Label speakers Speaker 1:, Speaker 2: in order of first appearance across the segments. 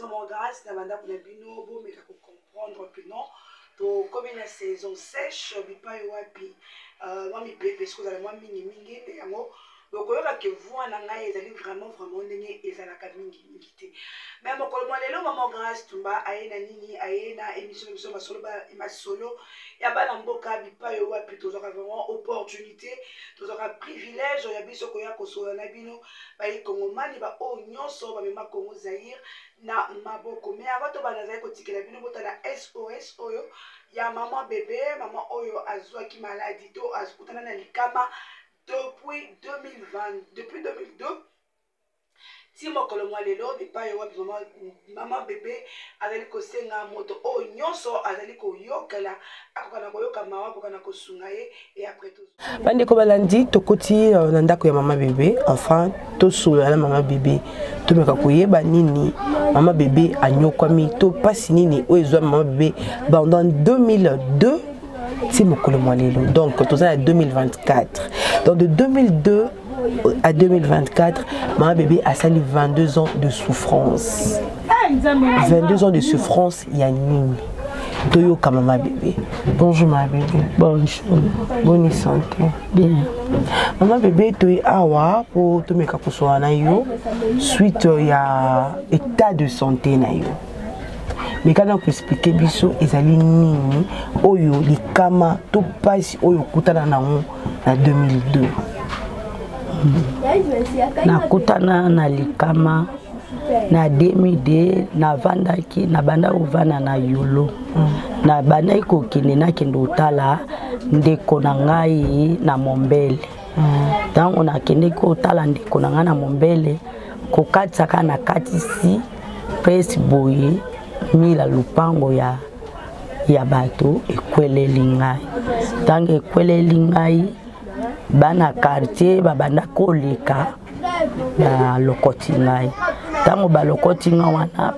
Speaker 1: maman grâce na banda pour bino bo mais comprendre que non to comme une saison sèche bipa yo wapi mami bébé ce que vous allez moi mingi yango donc oyoka ke voix na ngai ezali vraiment ndenge ezalaka mingi te mais mokolo mwa lelo maman grâce tumba ayena nini ayena émission masolo masolo ya bana mboka bipa yo wapi tozaka vraiment opportunité tozaka privilège ya biso koya kosola na bino bayi kongomani ba o nyonso ba mema Congo Zaïre na maboko mais avant to bana zali kotikela bino botala SOS oyo ya maman bébé maman oyo azwaki maladie to azukutana na likama depuis 2002 si mokolo mwa lelo bipai wa maman bébé azali kosenga moto o nyonso azali koyokela akokana koyoka mawa akokana kosunga ye et après tout
Speaker 2: bande ko balandi tokoti na ndako ya maman bébé enfin to solo na maman bébé to meka koyeba nini maman bébé anyokwami to pasi nini o ezwa maman bébé pendant 2002 si mokolo mwa lelo donc quand on est en 2024 donc de 2002 à 2024 maman bébé a sali 22 ans de souffrance 22 ans de souffrance Yanine Toyoka maman bébé. Bonjour ma bébé. Bonjour. Bonne santé. Bien. Maman bébé tu awa pour te mettre à na yo suite ya état de santé na yo. Mais quand on peut expliquer biso ezali nini oyo likama to passe oyo kutana na na 2002.
Speaker 3: Na kutana na likama na 2002 na vandaki na banda uvana na yolo na banda ikokine na kendo tala ndeko na ngai na Mombele tango na kende ko tala ndeko na ngai na Mombele ko katsaka na katisi press boye mila lupango ya bato ekweleli ngai tango ekweleli ngai bana quartier babanda koleka na lokoti ngai tango balokoti nga wana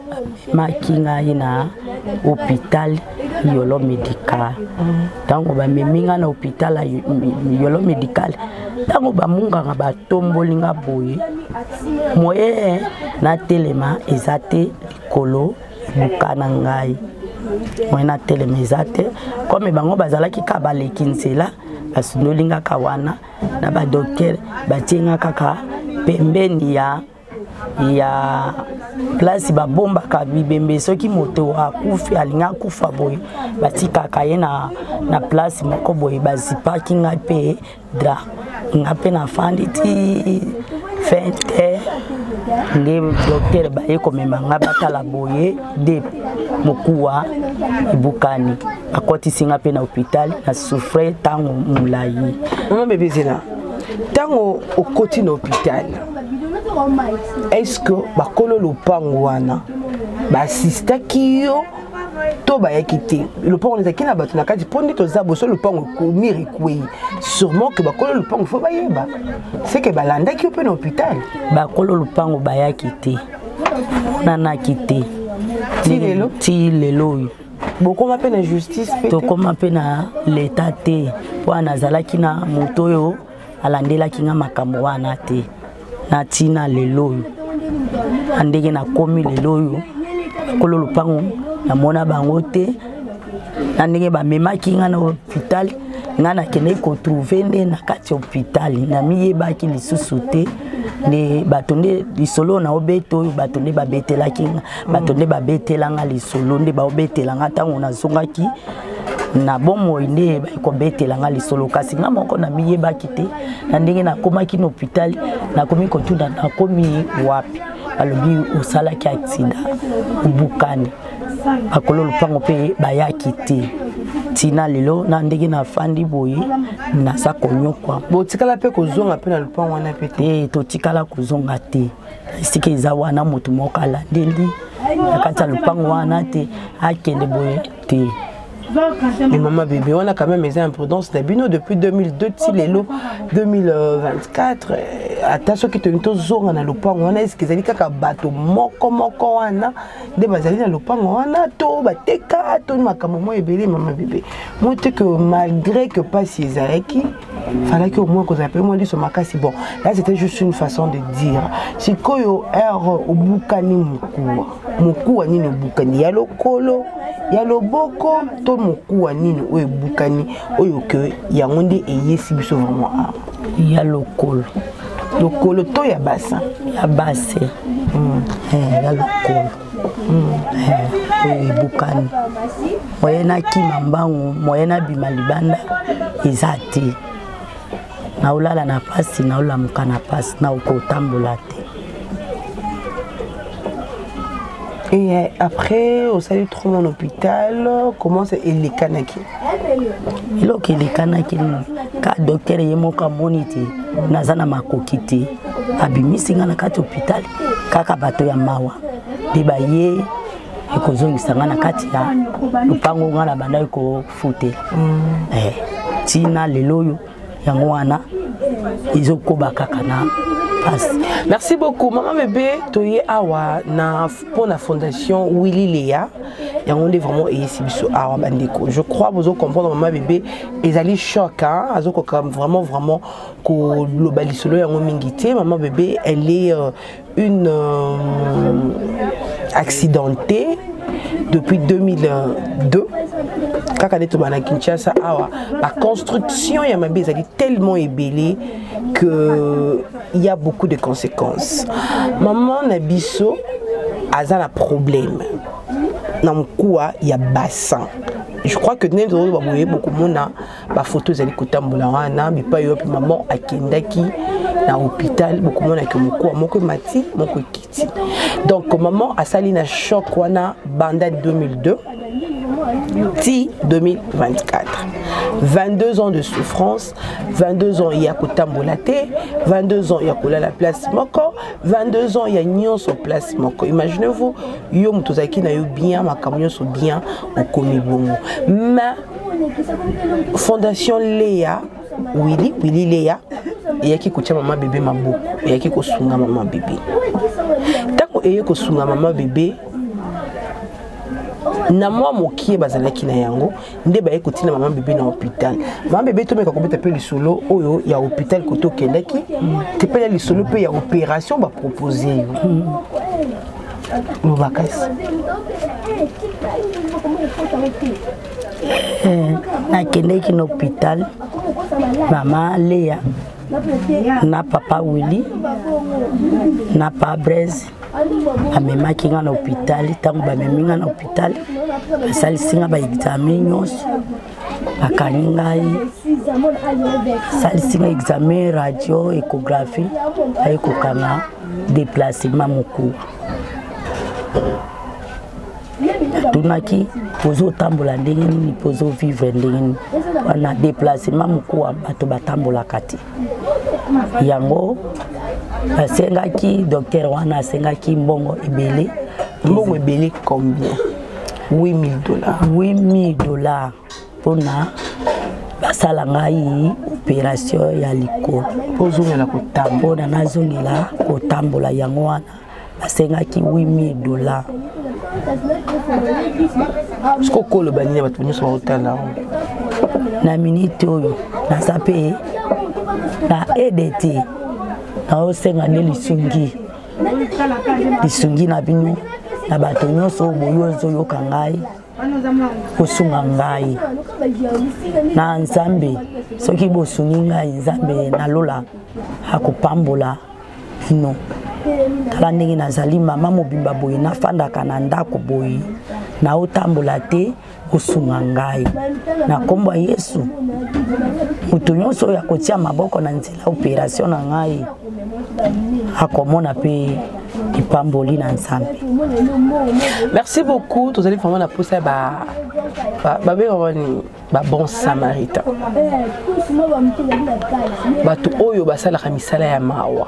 Speaker 3: maki ngai na hôpital yolo médical tango bamemi nga na hôpital yolo médical tango bamunganga batomboli nga boye moye na telema ezate likolo bukana ngai moye na telema ezate comme bango bazalaki ka baleki nzela basundolinga ka wana na ba docteur batinga kaka pembeni ya place ba bomba ka bibembe soki moto akufi alinga kufa boy batika kaye na place moko boy bazipaki nga pe dra nga pe na fanditi fente nge docteur ba eko memanga batala boye de mokuwa ibukani akoti singa pe na hôpital na souffre tango mulayi
Speaker 2: maman bébé zena tango okoti na hôpital est-ce que bakolo lopango wana ba assistaki yo to ba yakite lopango ezaki na bato na kati pondi to za boso lopango ko miri kwei sûrement que bakolo lopango fo bayeba c'est que balandaki yo pe na hôpital
Speaker 3: bakolo lopango ba yakite nana kite ti lelo
Speaker 2: beaucoup m'appelle la justice
Speaker 3: to koma pe na l'état te wana zalaki na moto yo alandela kinga makambo wana te na tina lelo andege na komi lelo kolo lupango na mona bango te andege ba memaki nga na hôpital nga na kende ko trouver nde na kati hôpital na miyeba ki lisusu te ne batonde lisolo na obeto batonde babetela kinga batonde babetela nga lisolo nde ba obetela nga tango na zongaki na bomo inde ba ko betela nga lisolo kasi nga moko na miyeba kite na ndenge na komaki na hôpital na komi ko tunda na komi wapi alobi osala ki accident ubukani bakolo lupango pe bayaki te tina lelo na ndenge na fandi boye na sa konyokwa
Speaker 2: botikala pe kozonga pe na lupango wana pe
Speaker 3: te totikala kozonga te sike eza wana moto moko alandeli na kati ya lupango wana te akende boye te.
Speaker 2: Mais maman bébé, on a quand même des imprudences d'abino depuis 2002 tilelo 2024. Attention qui te nto zonga na lupango wana est-ce que zali kaka bato moko wana de bazali na lupango wana to bateka to makambo mo ebele maman bébé. Montre que malgré que pas si ezalaki fallait qu'au moins qu'on appelle moi sur ma casse. Bon, là c'était juste une façon de dire. C'est koyo au bukani mukua nini bukani ya lokolo ya loboko to mukua nini o bukani oyo que ya ngonde eyesi biso vraiment
Speaker 3: ya lokolo
Speaker 2: to ya bassin
Speaker 3: ya bassin ya lokolo oyo bukani moyena kima mbangu moyena bima libanda eza te na ulala na pasi na ulamuka na pasi na ukotambola te.
Speaker 2: Et après, au salut trop mon hôpital, comment c'est les kanaki?
Speaker 3: Il ok les kanaki ka docteur yemoka monite nazana makokite abimisinga na kati hôpital kaka bato ya mawa debaye ekozongisa na kati ya lupango ngana banda ko fute tina leloyo yango wana izokoba kaka na passe.
Speaker 2: Merci beaucoup maman bébé toye awa na pour la fondation Willy Léa et on est vraiment ici biso awa bandeko. Je crois vous comprendre maman bébé ezali choc hein azoko vraiment ko globalisolo yango mingité maman bébé elle est une accidentée depuis 2002. Quand on est à Kinshasa, la construction ya mabe est tellement ébellée qu'il y a beaucoup de conséquences. Maman Nabiso a un problème. Dans il y a bassin. Je crois que nous avons beaucoup de monde na photo zali kotambola na mais pas yo maman akendaki na hôpital beaucoup de monde ke moko mati moko kiti. Donc maman a sali na choc wana banda 2002 ti 2024. 22 ans de souffrance, 22 ans il y a kotambola te, 22 ans il y a kola la place moko, 22 ans il y a nion sur place moko. Imaginez-vous yo mutozaki na yo bien makamyo so bien au komi bongo. Ma fondation Léa Willy Léa et qui kotia maman bébé maboko et qui ko sunga maman bébé. Tako eye ko sunga maman bébé na moi mokie bazalaki na yango nde ba ekotina maman bébé na hôpital. Maman bébé to meka kobeta pe lisolo oyo ya hôpital koto kendaki te pe lisolo pe ya opération ba proposer yo bakas
Speaker 3: na kendaki na hôpital maman Léa na papa Willy na papa Blaise amemaki nga na hôpital tango bamemi nga na hôpital basalisinga ba examen nyonso bakani ngai salisinga examen radio échographie ayekokanga déplacement mokuu tunaki pozo tambola ndenge nini pozo vivre ndenge nini wana déplacement mokuu bato batambolaka te yango asengaki docteur wana asengaki mbongo ebele
Speaker 2: combien? $8,000
Speaker 3: pona basala ngai opération ya likolo
Speaker 2: ozongela kotambola
Speaker 3: nazongela kotambola yango wana basengaki $8,000
Speaker 2: Sko kolo banini bato nyonso baotala
Speaker 3: na minute oyo naza pe na edete naosenga nde lisungi na bino na bato nyonso boyo ozoyoka ngai kosunga ngai na nzambe soki bosungi ngai nzambe nalola akopambola bino tala ndenge nazali mama mobimba boye nafandaka na ndako boye naotambola te kosunga ngai na kombo ya Yesu mutu nyonso oyo akotia maboko na nzela opération na ngai akomona pe ipamboli na nzambe.
Speaker 2: Merci beaucoup. Tous allez vraiment la pousser ba bon samaritain. Bato oyo basala misala ya mawa.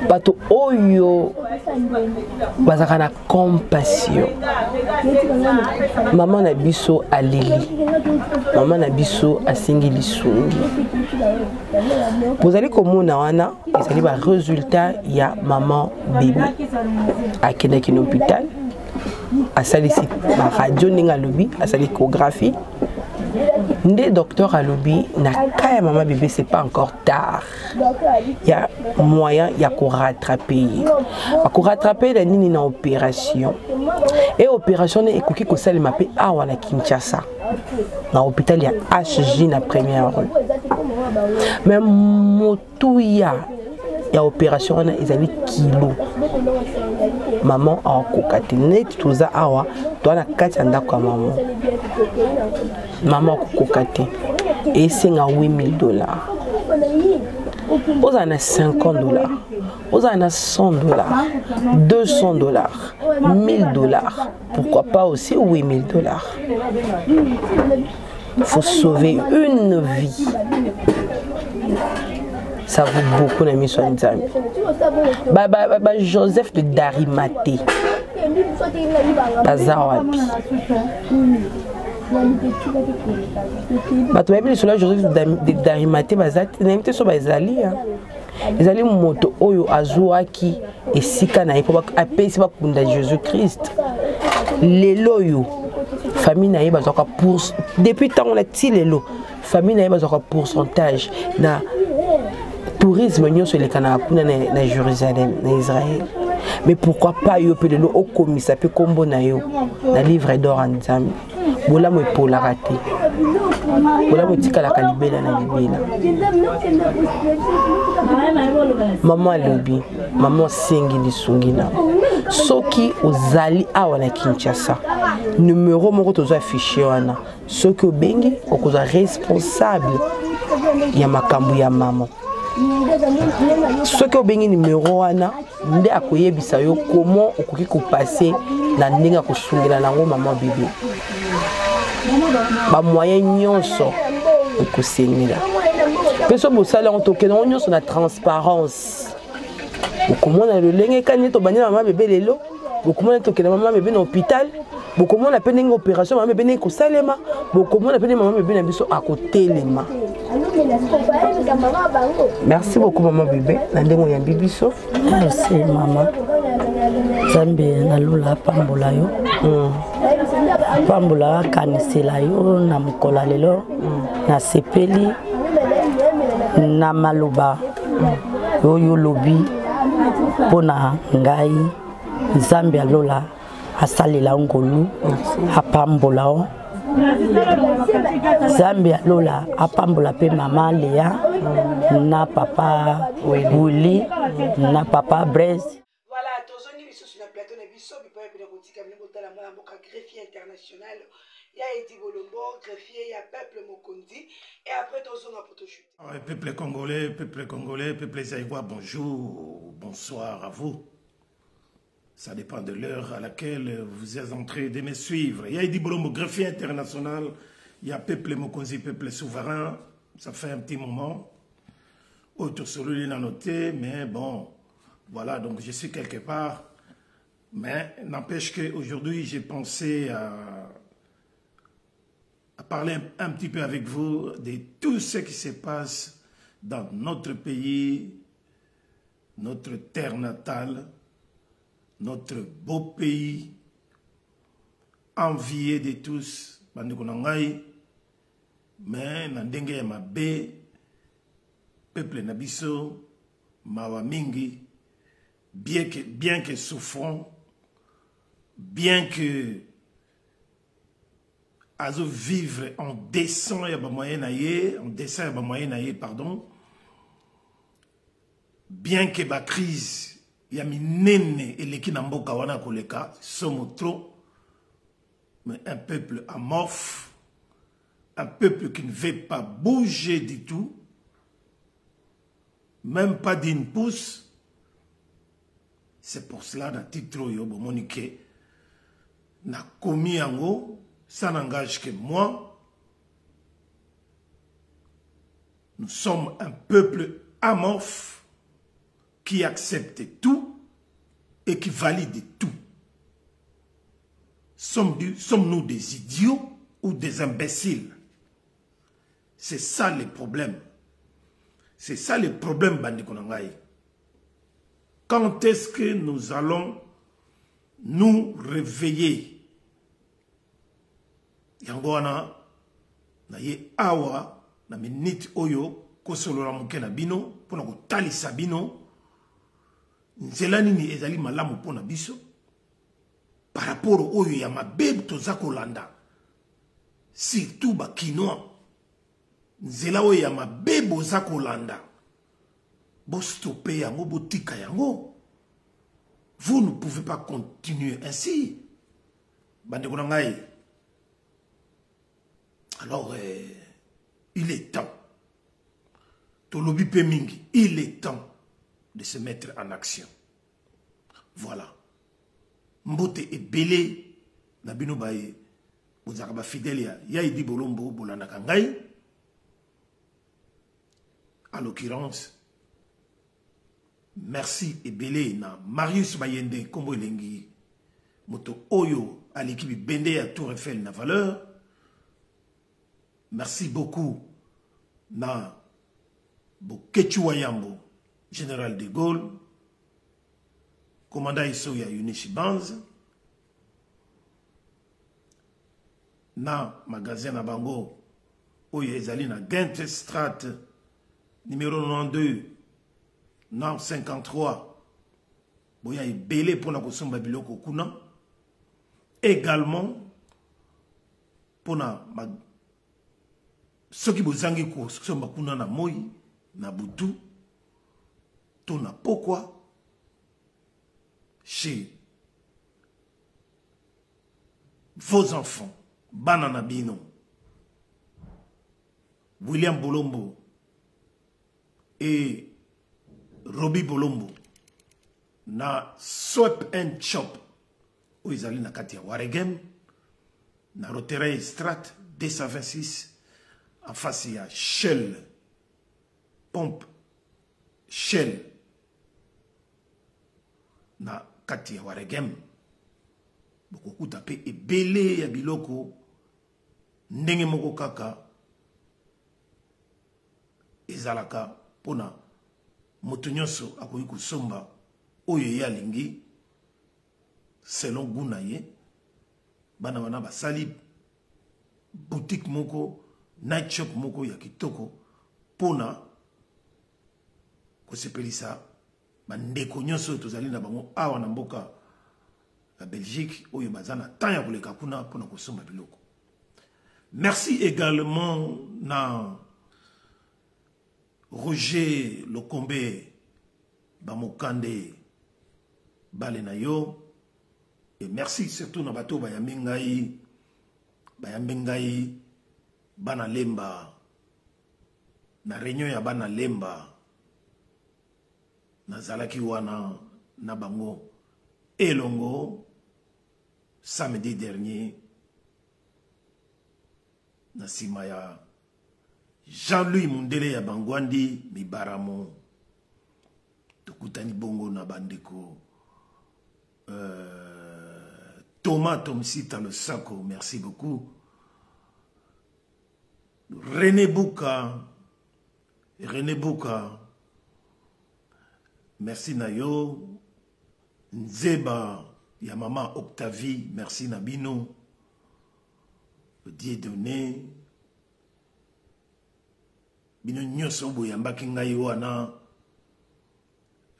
Speaker 2: Bato oyo bazaka na compassion. Maman na biso aleli. Maman na biso asengi lisungi. Vous allez komona wana, ezali ba résultat ya maman bébé. Akendaki na hôpital. Asalisi ba radio ninga lobi, asali échographie. Nde docteur alobi na kaya maman bébé c'est pas encore tard. Il y a moyen il y a qu'on rattraper. Pour rattraper la nini na opération. Et opération ne ekoki ko salima pe awa na Kinshasa. Na hôpital il y a HJ na première rue. Même motuya ya opération wana ezali kilo. Maman a kokate net toza awa to na kati ya ndako ya maman. Maman kokate et c'est à $8,000. Vous en avez $50, vous en avez $100, $200, $1,000. Pourquoi pas aussi $8,000? Il faut sauver une vie. Ça vaut beaucoup la mission d'Anzambe. Joseph de Darimaté. Bazawapi. Bato bayebi lisolo Joseph de Darimaté bazati na yemite so bazali ezali moto oyo azwaki esika na ye po apesi bakunda Jésus Christ lelo oyo famille na ye bazwaka depuis ntango na ti lelo famille na ye bazwaka pourcentage na tourisme nyonso elekanaka kuna na Jérusalem na Israël. Mais pourquoi pas yo pe lelo okomisa pe kombo na yo na livre d'or en Nzambe bola mo epola raté bola mo tikala kalibela na libela maman lobi maman sengi lisungina soki ozali awa na Kinshasa numéro moko tozo affiché wana soki obengi okozwa responsable ya makambo ya maman soki obengi numéro wana nde akoyebisa yo comment okoki kopase na ndenge akosungela nango maman bébé ba moyen nyonso ekosenela peso bosala ontokena nyonso na transparence okomona lolenge kani to bani maman bébé lelo okomona tokena maman bébé na hôpital bokomona pe ndenge opération maman bébé ko salema bokomona pe maman bébé na biso akotelema. Merci beaucoup maman bébé na ndenge oyambi biso.
Speaker 3: Merci maman. Zambe na lula pambola yo. Pambola kanisela yo na mukola lelo na sepeli na maluba yo lobi pona ngai Zambe alola asalela ngolu apambola o Zambe alola apambola pe maman Léa na papa Willy na papa Blaise.
Speaker 1: Voilà, tozongi biso sur la plateau na biso bipa pe na kotika mne botala mwana mboka greffier international ya Edi Bolombo greffier ya peuple Mokondi et après tozonga pour tout chuter.
Speaker 4: Peuple congolais, peuple zaïrois, bonjour, bonsoir à vous. Ça dépend de l'heure à laquelle vous êtes en train de me suivre. Il y a Edi Bolombo, greffier international. Il y a Peuple Mokonzi, Peuple souverain. Ça fait un petit moment. Autre celui l'a noté, mais bon, voilà, donc je suis quelque part. Mais n'empêche qu'aujourd'hui, j'ai pensé à parler un petit peu avec vous de tout ce qui se passe dans notre pays, notre terre natale, notre beau pays, envié de tous, mais Nandenge ya mabe, peuple nabiso, mawa mingi, bien que souffrant, bien que azo vivre en descend ya ba moyen naie, pardon, bien que ba crise ya minene eleki na mboka wana koleka somo trop, mais un peuple amorphe, un peuple qui ne veut pas bouger du tout, même pas d'une pouce. C'est pour cela dans titre yo bomonique na komi yango, ça n'engage que moi. Nous sommes un peuple amorphe qui accepte tout et qui valide tout. Sommes-nous des idiots ou des imbéciles? C'est ça le problème. C'est ça le problème, Bandi Konangaï. Quand est-ce que nous allons nous réveiller? Yangwana, na ye awa na minute oyo kosolola moke na bino mpona kotalisa bino nzela nini ezali malamu mpona biso par rapport oyo ya mabe toza kolanda surtout bakinois nzela oyo ya mabe boza kolanda bostope yango botika yango. Vous ne pouvez pas continuer ainsi. Bandeko na ngai. Alors, il est temps. Tolobi pe mingi, il est temps de se mettre en action. Voilà. Mbote ebele na bino baye bozaka ba fidèle ya idi bolombo bolanda ngai. En l'occurrence, merci ebele na Marius Bayende Kombo Elengi moto oyo à l'équipe bende à Tour Eiffel na valeur. Merci beaucoup na Bokechu Wayambo Général de Gaulle commandant iso ya Unishi Banz na magasin na bango oyo ezali na Gent Strat numéro 92 non 53 boya ebele pour na kosomba biloko kuna également pour na soki bozangi kosomba kuna na moi na butu to na pokwa chez vos enfants banana bino William Bolombo et Roby Bolombo na Swap and Shop où ils allaient na Katia Waregem na Roterey Strat 226 en face il y a Shell pompe Shell na Katia Waregem beaucoup tapé et belé ya biloko ndenge moko kaka ezalaka pona moto nyonso akoki kosomba oyo ye alingi selon guna ye bana wana basali boutique moko night shop moko ya kitoko pona kosepelisa bandeko nyonso tozali na bango awa na mboka la Belgique oyo baza na temps ya koleka kuna pona kosomba biloko. Merci également na Roger Lokombe Bamokande Balenayo et merci surtout na bato bayamengai bana lemba na réunion ya bana lemba na zalaki wana na bango elongo samedi dernier na sima ya Jean-Louis Mundele ya Bangwandi Mibaramo tokutani bongo na bandeko Thomas Tomsita le Sako, merci beaucoup. René Bouka, merci Nayo. Nzeba ya maman Octavie, merci Nabino. Dieudonné bino nyonso boyambaki ngai wana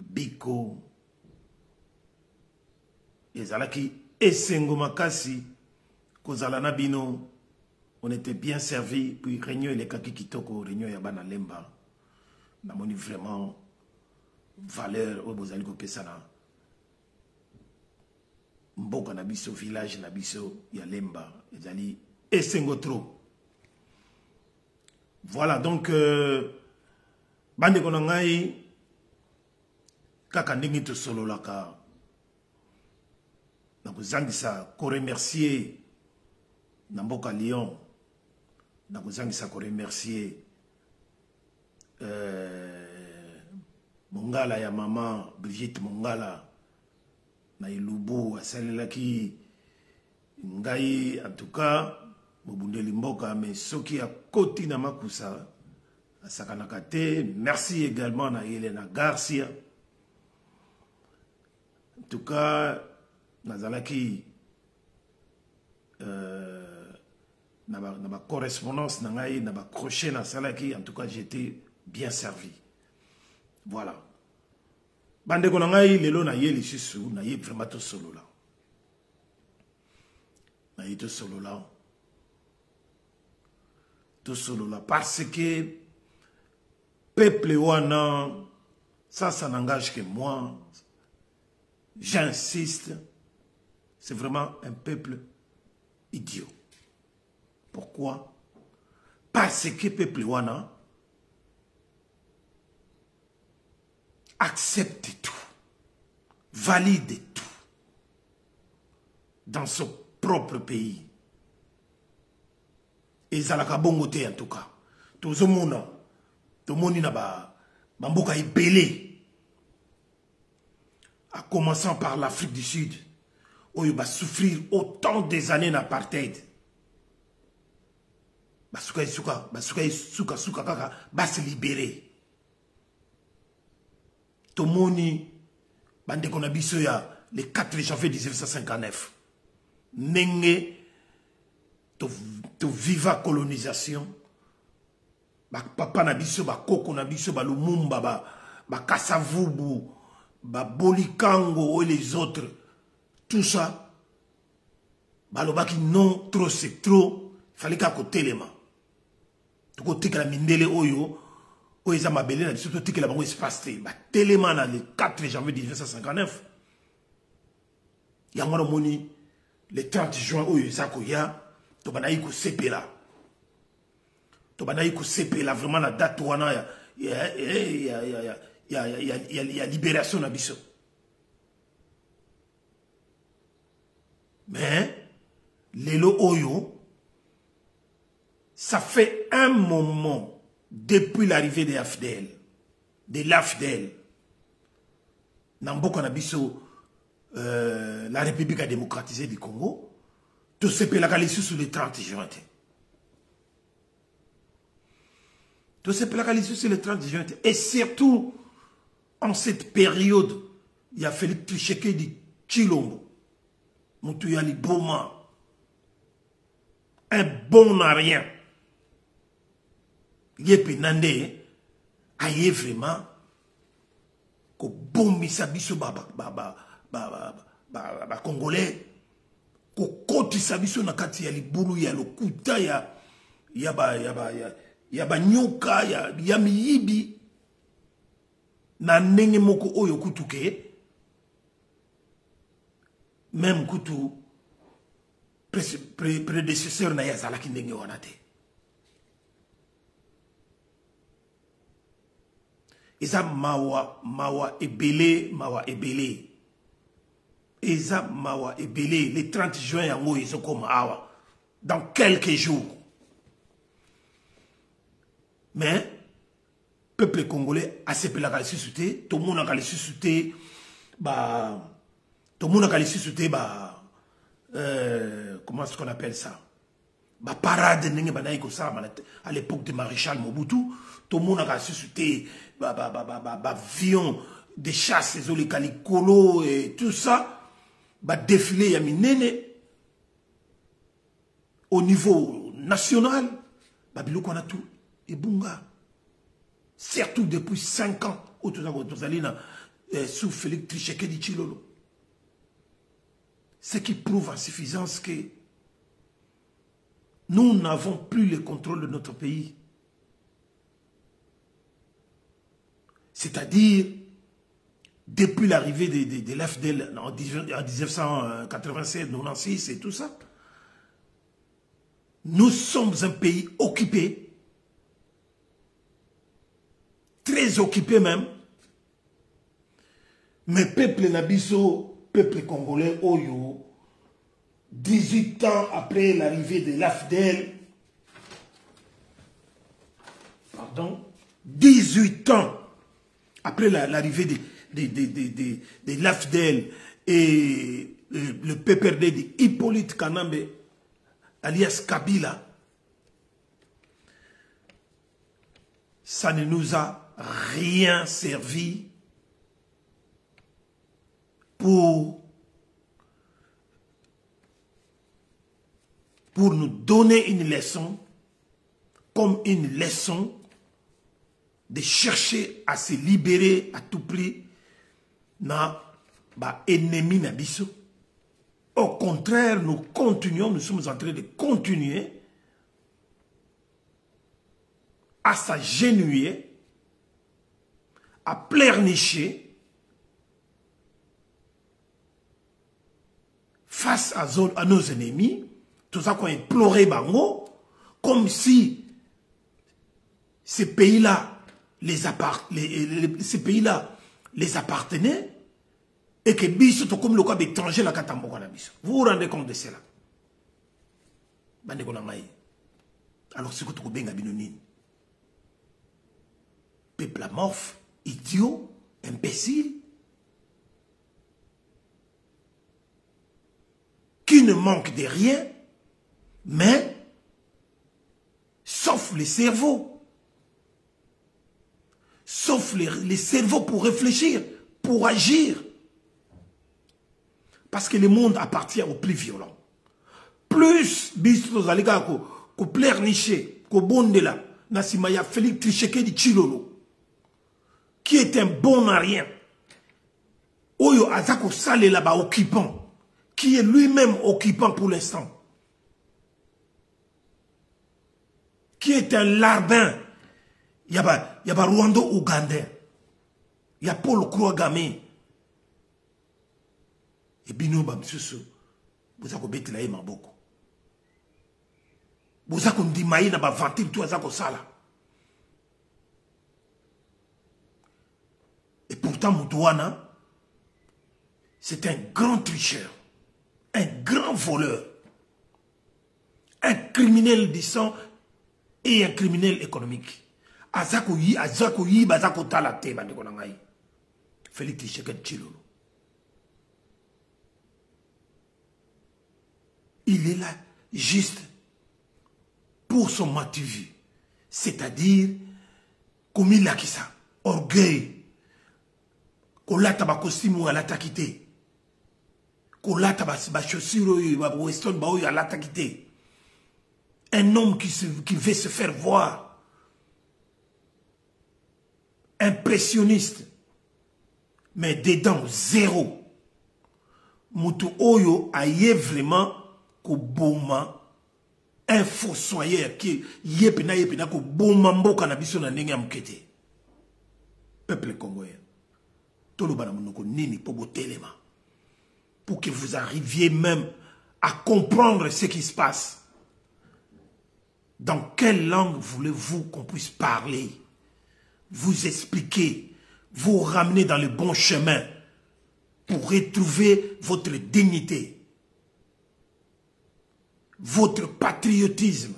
Speaker 4: biko ezalaki esengo makasi kozala na bino. On était bien servi puis réunion elekaki kitoko réunion ya bana lemba namoni vraiment valeur oyo bozali kopesa na mboka na biso village na biso ya lemba ezali esengo trop. Voilà donc bande ko na ngai kaka ndenge tosololaka na kozangisa ko remercier na mboka Lyon na kozangisa ko remercier Mongala ya mama Brigitte Mongala na Ilubu asalelaki ngai en tout cas mobundeli mboka mais soki ya koti na makusa asakanaka te. Merci également na Elena Garcia en tout cas nazalaki ma correspondance, na crochet na salaki, en tout cas j'étais bien servi. Voilà. Bande ko ngai lelo na ye lisusu na ye vraiment to solo là. Na ye to solo là. To solo là parce que peuple wana ça n'engage que moi. J'insiste, c'est vraiment un peuple idiot. Pourquoi? Parce que le peuple wana accepte tout, valide tout dans son propre pays. Et ça l'a bongoté en tout cas. Tout le monde n'a pas belé. En commençant par l'Afrique du Sud, où il va souffrir autant des années d'apartheid. Va se libérer. Tout le monde, le 4 janvier 1959, Nenge, to viva colonisation, papa nabiso, koko nabiso, Lumumba, Kasavubu, Bolikango et les autres, tout ça, balobaki non, trop c'est trop, il fallait qu'à côté les mains. Tout côté que la mindele oyo, oyo ma belé na surtout que la bango espace téléman le 4 janvier 1959. Yamaro moni le 30 juin oyo zakoya, to banayi ko sepela. To banayi ko sepela vraiment la date wana il y a libération d'Abisso. Mais, Lelo Oyo, ça fait un moment, depuis l'arrivée de l'AFDL, Nambo Kanabiso, la République a démocratisé du Congo, tout ce pays là sous le 30 juin. Tout ce pays là sous le 30 juin. Et surtout, en cette période, il y a Félix Tshisekedi Tshilombo, Moutouya Boma, un bon à rien. Yepi Nande, aïe vraiment, que bon misabiso Congolais, que koti sabiso nakati ya libulu ya lokuta ya nyoka ya miyibi. Na nenge moko oyo kutuke même kutu prédécesseur na yazalaki ndenge wana te. Eza mawa ebele eza mawa ebele le 30 juin yango ezokoma awa dans quelques jours. Mais peuple congolais a sepelé la suscité, tout le monde a suscité, comment est-ce qu'on appelle ça? Parade à l'époque de Maréchal Mobutu, tout le monde a suscité, avion, des chasses, les calicolo et tout ça, défilé yaminene au niveau national, biloko na tout, et bunga. Surtout depuis 5 ans, sous Félix Tshisekedi Tshilombo. Ce qui prouve en suffisance que nous n'avons plus le contrôle de notre pays. C'est-à-dire, depuis l'arrivée de l'AFDL en 1987-96 et tout ça, nous sommes un pays occupé, très occupé même, mais peuple Nabiso, peuple congolais, Oyo, 18 ans après l'arrivée de l'AFDL, pardon, 18 ans après l'arrivée de l'AFDL et le PPRD de Hippolyte Kanambe, alias Kabila, ça ne nous a rien servi pour pour nous donner une leçon, comme une leçon de chercher à se libérer à tout prix na ba ennemi na biso. Au contraire, nous continuons, nous sommes en train de continuer à s'agenouiller, à pleurnicher face à nos ennemis, tout ça qu'on implorait bango, comme si ces pays-là ces pays-là les appartenaient et que biso to comme le cas d'étranger la katambo na biso. Vous vous rendez compte de cela? Bande ko na mai. Alors c'est que to benga binoni. Peuple amorphe, idiot, imbécile, qui ne manque de rien, mais sauf le cerveau. Sauf les cerveaux pour réfléchir, pour agir. Parce que le monde appartient aux plus violents. Plus biso zalika ko pleurnicher, ko bondela, nasimaya Félix Tshisekedi Tshilolo, qui est un bon à rien. Oyo azako sale là-bas occupant, qui est lui-même occupant pour l'instant. Qui est un larbin. Il y a Rwanda Ougandais. Il y a Paul Kouagame. Et bino ba msusu. Vous avez bêté là maboko. Vous avez dit maïna ba vantir tout azako sala. Et pourtant Moutouana, c'est un grand tricheur, un grand voleur, un criminel du sang et un criminel économique. Azako yi bazako talate bande ko nangai. Félix Tshisekedi Tshilolo. Il est là juste pour son matuvu, c'est-à-dire comme il a qui ça, orgueil, qu'on l'a taba costume ou à l'attaquité, qu'on l'a taba chaussure ou weston ba ou à l'attaquité. Un homme qui veut se faire voir. Impressionniste, mais dedans zéro. Moutou Oyo aye vraiment ko boma un fossoyeur qui yepena ko boma mboka na biso na ndenge ya mukete. Peuple congolais, tolo bana monoko nini po botelema pour que vous arriviez même à comprendre ce qui se passe. Dans quelle langue voulez-vous qu'on puisse parler? Vous expliquer, vous ramener dans le bon chemin pour retrouver votre dignité, votre patriotisme.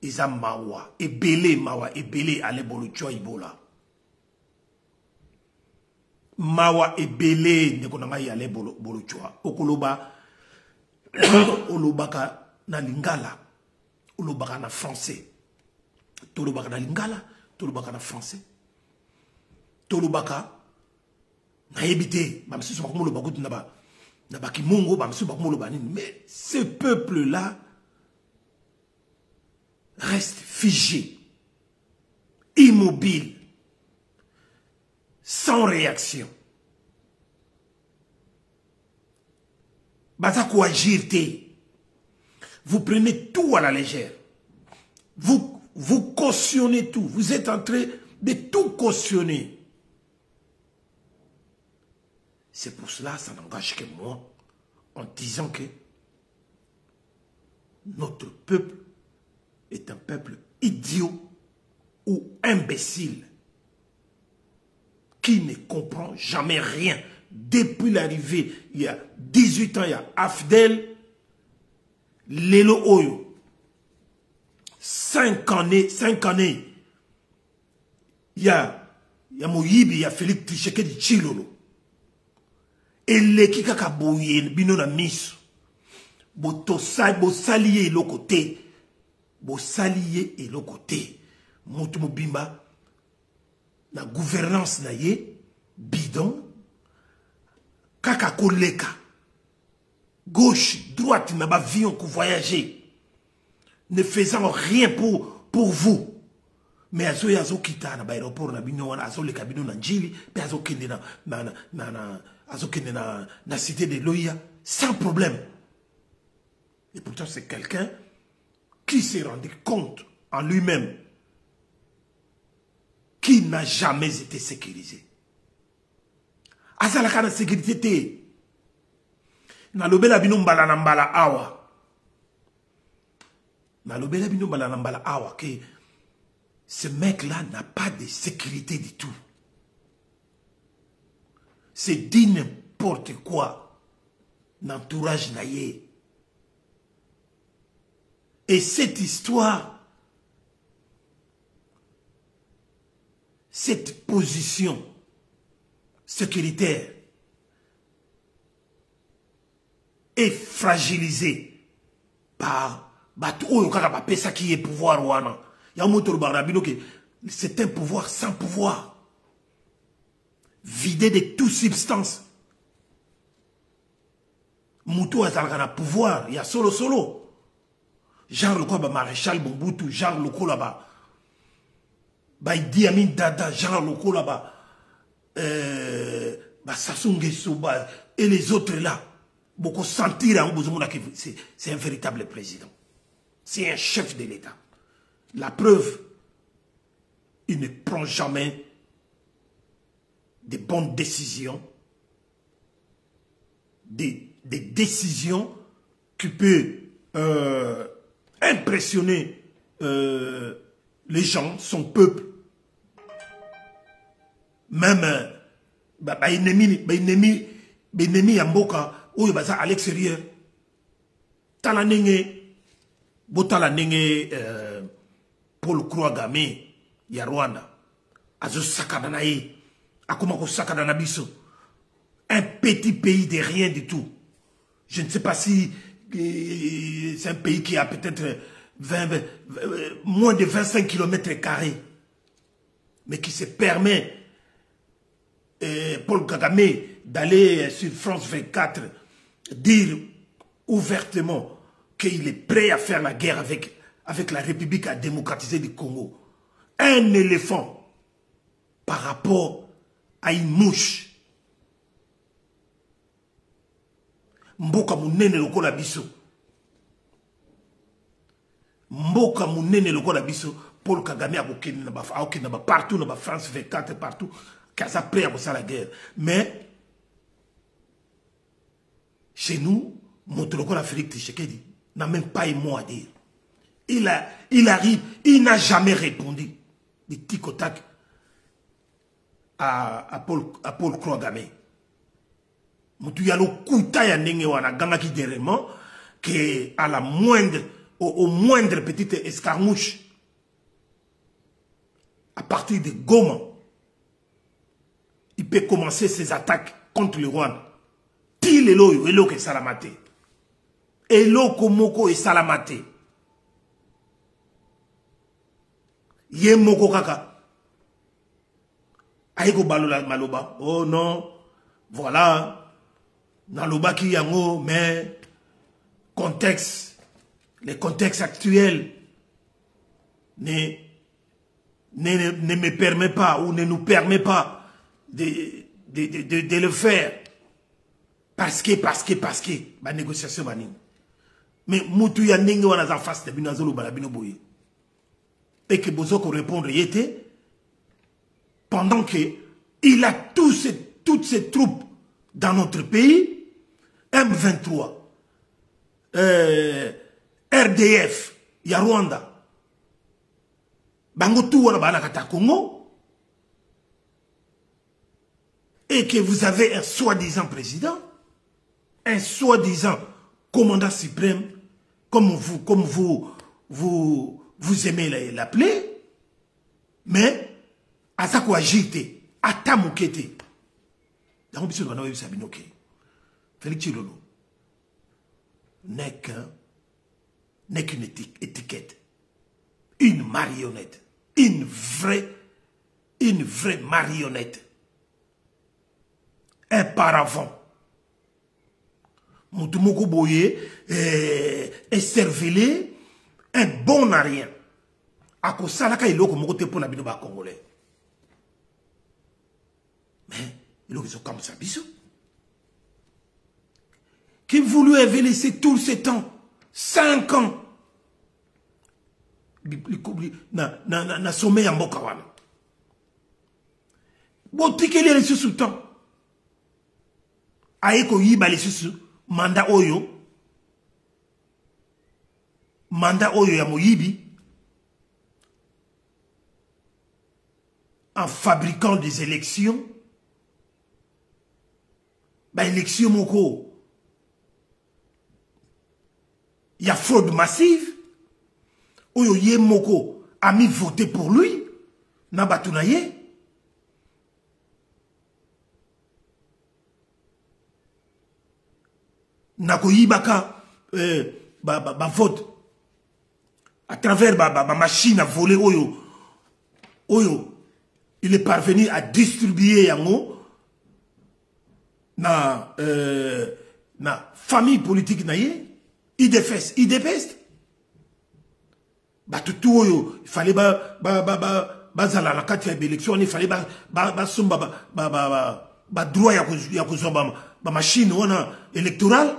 Speaker 4: Isa mawa, ebele ale bolo chwa ibola. Mawa ebele nekonanga yale bolo chwa. Okoloba, olobaka na lingala, olobaka na français. Tolobaka na lingala, tolobaka na français. Tolobaka na yebite, bamsusu bakumolo bakutu na bakimongo, bamsusu bakumolo banini. Mais ce peuple-là reste figé, immobile, sans réaction. Bazako agir te. Vous prenez tout à la légère. Vous cautionnez tout. Vous êtes en train de tout cautionner. C'est pour cela que ça n'engage que moi en disant que notre peuple est un peuple idiot ou imbécile qui ne comprend jamais rien. Depuis l'arrivée, il y a 18 ans, il y a Afdel, Lelo Oyo. 5 années, il y a Moyibi, il y a Félix Tshisekedi Tshilolo. Et les qui kakabouye, bino na miso. Bo saliye et l'autre côté. Bo saliye et l'autre côté. Moutou Mobimba, na gouvernance na ye, bidon, kaka koleka. gauche, droite, n'a pas avion qu'on voyager, ne faisant rien pour vous. Mais azo kita na aéroport na bino wana azo le kabino na njili, pe azo kende na cité de Loya sans problème. Et pourtant c'est quelqu'un qui s'est rendu compte en lui-même qui n'a jamais été sécurisé. Azalaka na sécurité te. Na lobela bino mbala na mbala awa. Na lobela bino mbala na mbala awa que ce mec-là n'a pas de sécurité du tout. C'est dit n'importe quoi. L'entourage naïe. Et cette histoire, cette position sécuritaire est fragilisée par Batou ça qui est pouvoir wana. C'est un pouvoir sans pouvoir. Vidé de toute substance. Moutou a un pouvoir. Il y a solo. Genre le quoi, maréchal Mobutu, genre le quoi là-bas. Idi Amin Dada, genre le quoi là-bas. Sassou Nguesso, et les autres là. Beaucoup sentir en besoin que c'est un véritable président. C'est un chef de l'État. La preuve, il ne prend jamais de bonnes décisions, des décisions qui peuvent impressionner les gens, son peuple. Même ennemi Yamboka, ou à l'extérieur. Talanenge, botalanenge Paul Kouagame, ya Rwanda, azo sakadana ye, akomako sakadana biso, un petit pays de rien du tout. Je ne sais pas si c'est un pays qui a peut-être moins de 25 km², mais qui se permet, Paul Kagame, d'aller sur France 24, dire ouvertement qu'il est prêt à faire la guerre avec la République à démocratiser du Congo. Un éléphant par rapport à une mouche. Mboka munene lokola biso. Mboka munene lokola biso. Paul Kagame a partout dans France 24 partout. Kaza prêt à faire la guerre. Mais chez nous, mon lokola Félix Tshisekedi n'a même pas un mot à dire. Il arrive, il n'a jamais répondu du tic au tac à Paul Kouagame. Moutou yalo kouta ya ndenge wana gangaki derrière que à la moindre, au moindre petite escarmouche, à partir de Goma, il peut commencer ses attaques contre le Rwanda. Pile elo ke salamate. Elo komoko e salamate. Ye moko kaka. Aïko balola maloba. Oh non. Voilà. Naloba ki yango, mais contexte, les contextes actuels ne me permet pas ou ne nous permet pas de le faire. Parce que, la négociation va venir. Mais Moutou ya nenge wana za face de binazolo balabino boye. Et que Bozoko répondre y était, pendant que il a toutes ces troupes dans notre pays, M23, RDF, il y a Rwanda, Bangotou wana balakata Congo, et que vous avez un soi-disant président, un soi-disant commandant suprême, comme vous aimez l'appeler, mais à ça quoi agite, à tamukete. Dans le on a Sabinoke. Félix Chilolo n'est qu'une étiquette, une marionnette, une vraie marionnette, un paravent Moutoumoko Boye est cervelé, un bon à rien. À cause de ça, il y a un pour la binoba congolais. Mais il y a comme ça, bisous. Qui voulu avait laissé tout ce temps, 5 ans, na sommet en Bokawana. Botike les ressources sous temps. Aeko yiba les ressources, mandat oyo ya moyibi, en fabriquant des élections, bah élection moko. Il y a fraude massive. Oyo ye moko a mis voté pour lui. Nabatunaye. Nakoyi baka vote à travers ma machine à voler oyo il est parvenu à distribuer yango na famille politique naye idepest tout oyo il fallait bazala na kati ya élection il fallait somba droit ya kozomba machine wana électorale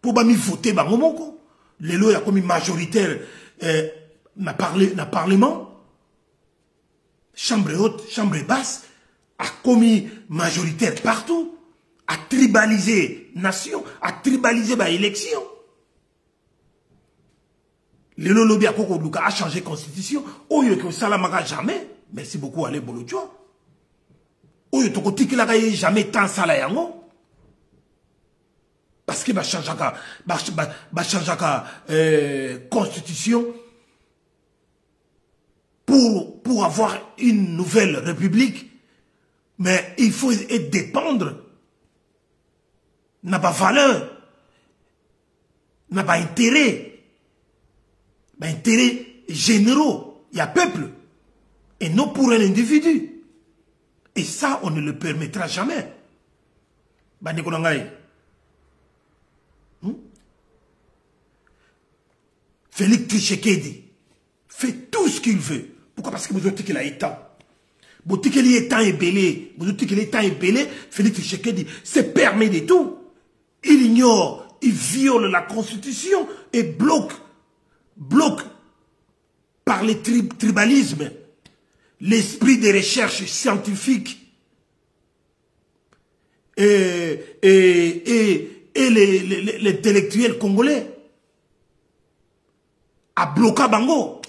Speaker 4: pour mi voter bango moko lelo ya comme majoritaire na parlement chambre haute chambre basse a commis majoritaire partout a tribalisé nation a tribalisé élection lelo lobby a koko luka a changé constitution oyo que salamaka jamais merci beaucoup Ale Bolotjoa oyo toko tikilaka jamais tant sala yango parce que changeaka constitution pour avoir une nouvelle république, mais il faut dépendre, n'a pas valeur, n'a pas intérêt, intérêt généraux, il y a peuple, et non pour un individu. Et ça, on ne le permettra jamais. Félix Tshisekedi fait tout ce qu'il veut. Pourquoi? Parce que vous avez qu'il a étant. Vous avez qu'il est temps et belé. Vous avez qu'il est temps et belé. Félix Tshisekedi se permet de tout. Il ignore, il viole la constitution et bloque par le tribalisme l'esprit de recherche scientifique et l'intellectuel congolais. A bloqué Bango,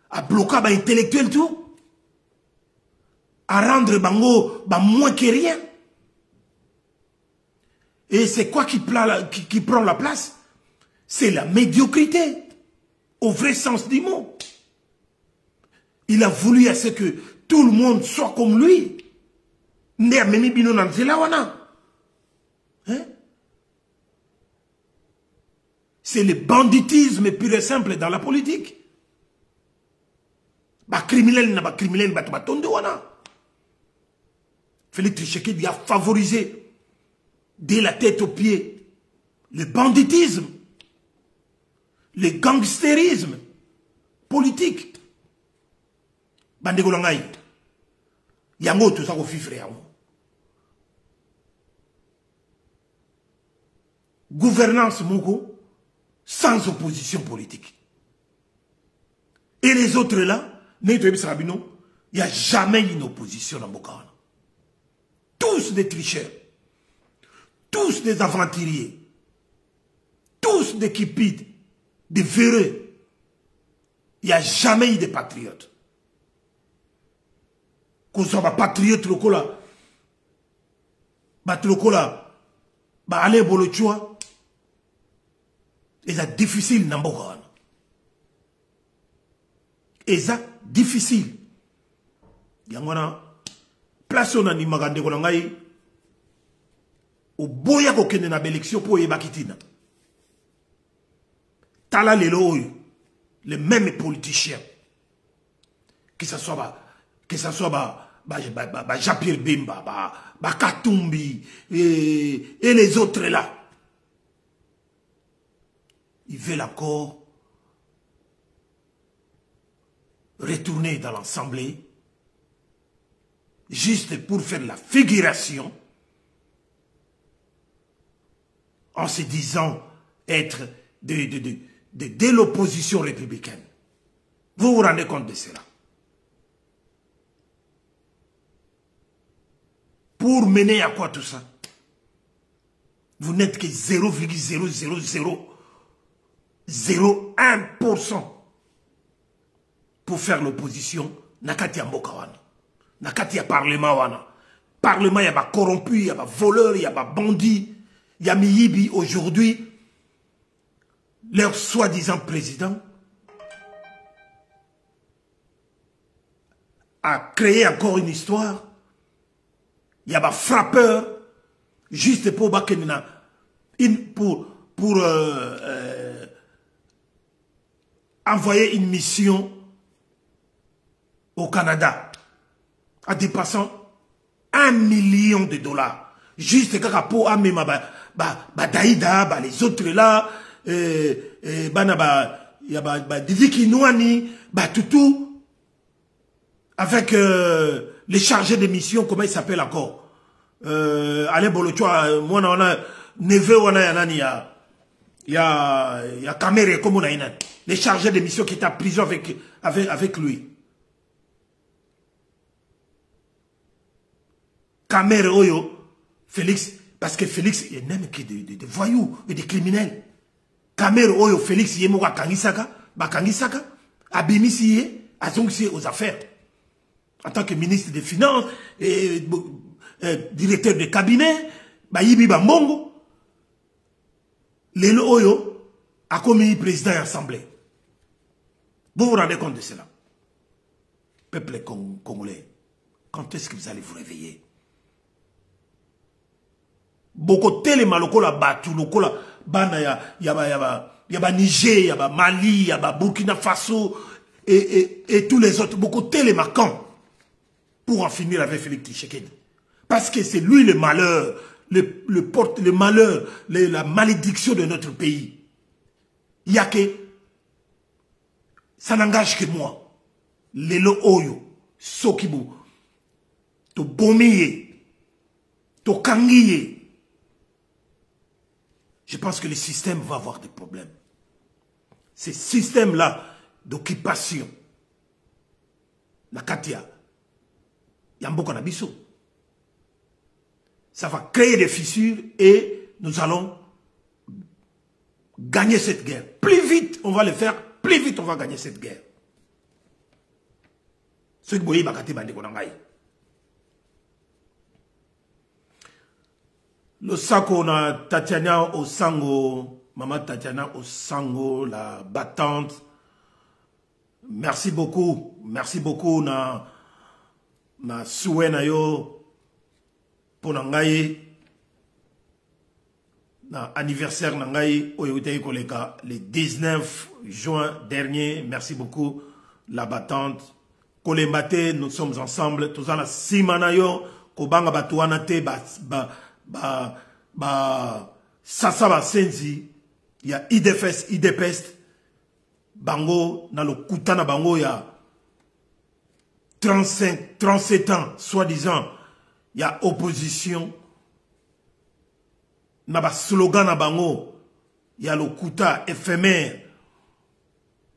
Speaker 4: a bloqué l'intellectuel tout, à rendre Bango moins que rien. Et c'est quoi qui prend la place? C'est la médiocrité, au vrai sens du mot. Il a voulu à ce que tout le monde soit comme lui. Hein? C'est le banditisme pur et simple dans la politique. Félix Tshisekedi a favorisé dès la tête aux pieds le banditisme, le gangstérisme politique. Bandegolangay, yango tout ça au fifre yango. Gouvernance moko sans opposition politique. Et les autres là, il n'y a jamais une opposition dans Bokawana. Tous des tricheurs, tous des aventuriers, tous des kipides, des véreux. Il n'y a jamais eu de patriotes. Qu'on soit patriote lokola, Ale Bolotjoa, et ça difficile dans Bokawana. Et ça difficile. Yangwana place on a ni magande ko ngai o boya ko kende na élection pour yebakitina. Tala lelo les mêmes politiciens que ça soit Jean-Pierre Bemba, Katumbi et les autres là. ils veulent encore retourner dans l'Assemblée juste pour faire la figuration en se disant être de l'opposition républicaine. Vous vous rendez compte de cela? Pour mener à quoi tout ça? Vous n'êtes que 0,00001% pour faire l'opposition. Nakati ya mboka wana. Nakati ya parlement wana. Parlement, il y a pas corrompu, il y a pas voleur, il y a pas bandit. Il y a Miyibi aujourd'hui. Leur soi-disant président a créé encore une histoire. Il y a des frappeurs juste pour envoyer une mission au Canada en dépassant $1 million. Juste pour amener Daïda, les autres là, il y a Didi Kinouani, Toutou, avec les chargés de mission, comment il s'appelle encore? Allez, Bolochoa, moi, on a Neve, on a il y a Kamere, comme on a les chargés de mission qui étaient en prison avec lui. Kamere, Oyo, Félix, parce que Félix, il n'aime que des voyous et des criminels. Kamere, Oyo, Félix, il est mort à Kangisaka, Abimisi, Azongsi aux affaires. En tant que ministre des Finances, et directeur de cabinet, Yibi Bambongo, Lelo Oyo a commis président de l'Assemblée. Vous vous rendez compte de cela? Peuple congolais, quand est-ce que vous allez vous réveiller? Beaucoup télé malokola batu lokola bana yaba Niger, yaba Mali, yaba Burkina Faso et tous les autres. Beaucoup télé marquants pour en finir avec Félix Tshisekedi. Parce que c'est lui le malheur, le malheur, la malédiction de notre pays. Il y a que ça n'engage que moi. Lelo Oyo, Sokibu, to Bomiye, to Kangiye. Je pense que le système va avoir des problèmes. Ce système-là d'occupation, la Katia, Yambo Kanabiso, ça va créer des fissures et nous allons gagner cette guerre. Plus vite on va le faire, plus vite on va gagner cette guerre. Ceux qui voyaient Bakati Bande Konangaï. Le Sako na Tatiana Osango, Maman Tatiana Osango, la battante. Merci beaucoup na souhait na yo pour nangaye na anniversaire nangaye oyote koleka le 19 juin dernier. Merci beaucoup la battante. Kolembate, nous sommes ensemble. Tous en la simana yo kobanga batuana te Sasa Basenzi, il y a IDPEST, Bango, dans le Koutana Bango, il y a 37 ans, soi-disant, il y a opposition. Dans le slogan à Bango, il y a le Kouta éphémère,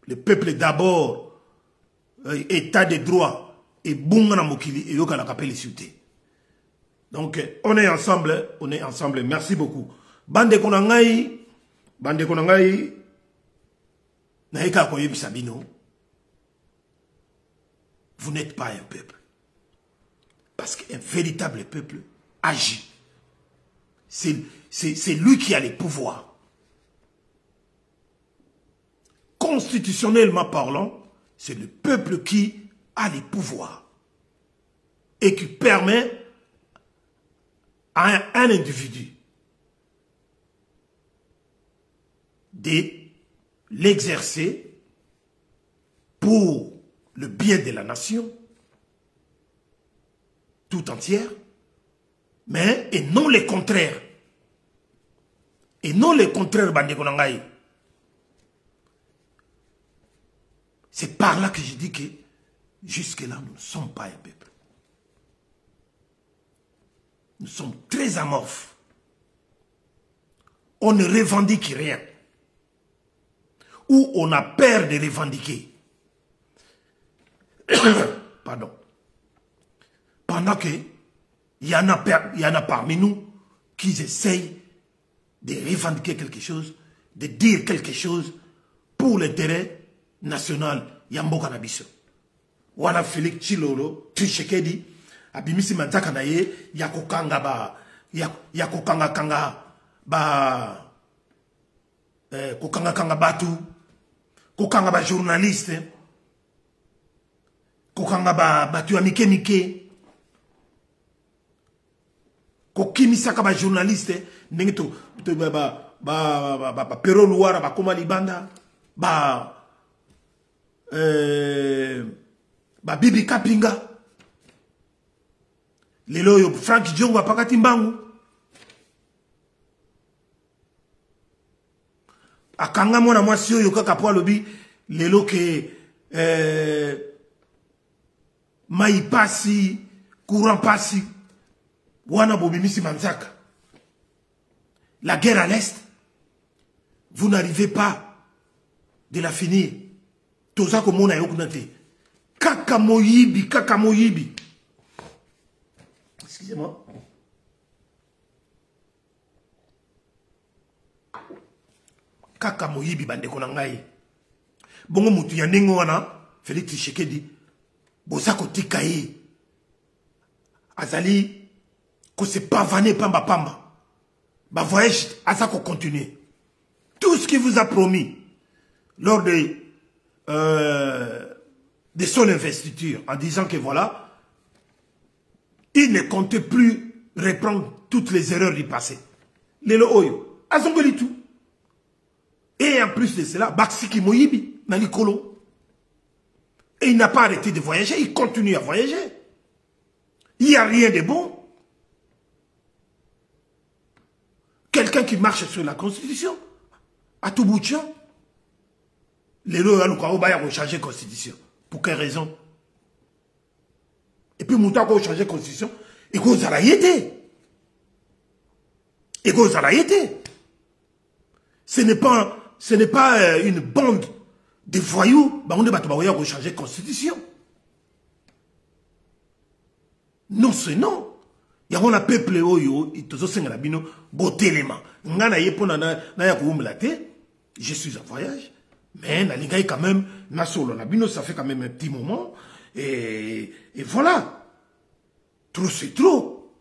Speaker 4: le peuple d'abord, état de droit, et Bungana Mokili, et Yokana Kapeli Souté. Donc, on est ensemble, merci beaucoup. Bande Konangaï, Naïka Koyeb Sabino, vous n'êtes pas un peuple. Parce qu'un véritable peuple agit. C'est lui qui a les pouvoirs. Constitutionnellement parlant, c'est le peuple qui a les pouvoirs. Et qui permet à un individu de l'exercer pour le bien de la nation tout entière, mais et non le contraire. Et non le contraire, Bande Konangaï. C'est par là que je dis que jusque-là, nous ne sommes pas un peuple. Nous sommes très amorphes. On ne revendique rien. Ou on a peur de revendiquer. Pardon. Pendant que il y en a parmi nous qui essayent de revendiquer quelque chose, de dire quelque chose pour l'intérêt national. Yamboka Nabiso. Wana Félix Chilolo, Tshisekedi, abimisi manzaka na ye, yakokanga ba, yakokanga kanga ba, kokanga kanga batu, kokanga ba journaliste, kokanga ba batu ya mike mike, kokimisaka ba journaliste, ndenge to ba pero luara ba koma libanda, ba Bibi Kapinga lelo yo Frank Diongo apakati mbangu akanga mwana mwasi oyo kaka po alobi lelo ke mai pasi courant pasi wana bobimisi manzaka. La guerre à l'est, vous n'arrivez pas de la finir. Toza komona yokunate. Kaka moyibi. Excusez-moi. Kaka moyibi bandeko na ngai. Bongo mutu ya ndenge wana Félix Tshisekedi boza kotika ye. Azali ko se pavaner pamba. Ba voyage aza ko continuer. Tout ce qu'il vous a promis lors de son investiture, en disant que voilà, il ne comptait plus reprendre toutes les erreurs du passé. Lelo oyo, azongoli tout. Et en plus de cela, Baksiki Moyibi, Nalikolo. Et il n'a pas arrêté de voyager, il continue à voyager. Il n'y a rien de bon. Quelqu'un qui marche sur la Constitution, à tout bout de champ, les lois ont changé la Constitution. Pour quelle raison? Et puis, Mouta a changé la Constitution. Et qu'on a été. Ce n'est pas une bande de voyous. On a changé la Constitution. Non, c'est non. Il y a un peuple qui je suis en voyage. Mais Nalingaï quand même, Nasolo Nabino, ça fait quand même un petit moment. Et voilà. Trop c'est trop.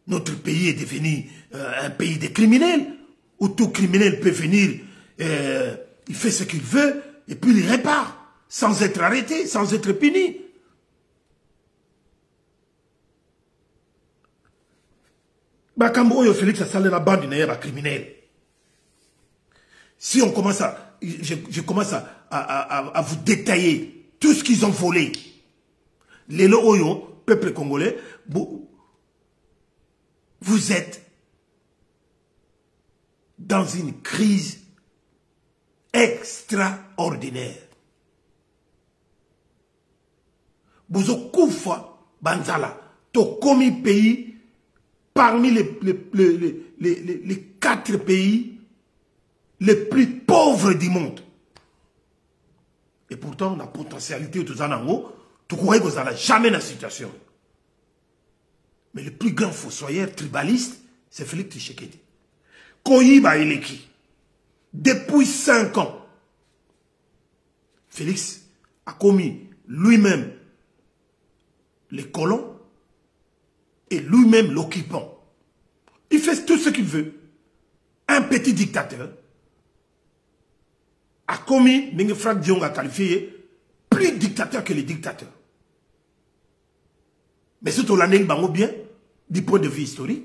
Speaker 4: Notre pays est devenu un pays de criminels, où tout criminel peut venir, il fait ce qu'il veut, et puis il répare, sans être arrêté, sans être puni. Bakambo Félix a salé la bande d'un criminel. Si on commence je commence à vous détailler tout ce qu'ils ont volé. Les Oyo, peuple congolais, vous êtes dans une crise extraordinaire. Bozokoufa Banzala, to komi pays parmi les 4 pays les plus pauvres du monde. Et pourtant, la potentialité de Zanango, tu crois que vous n'allez jamais dans la situation. Mais le plus grand fossoyeur tribaliste, c'est Félix Tshisekedi. Koyiba Eleki. Depuis 5 ans, Félix a commis lui-même les colons et lui-même l'occupant. Il fait tout ce qu'il veut. Un petit dictateur a commis, Frank Diongo a qualifié, plus dictateur que les dictateurs. Mais surtout l'année Bango bien, du point de vue historique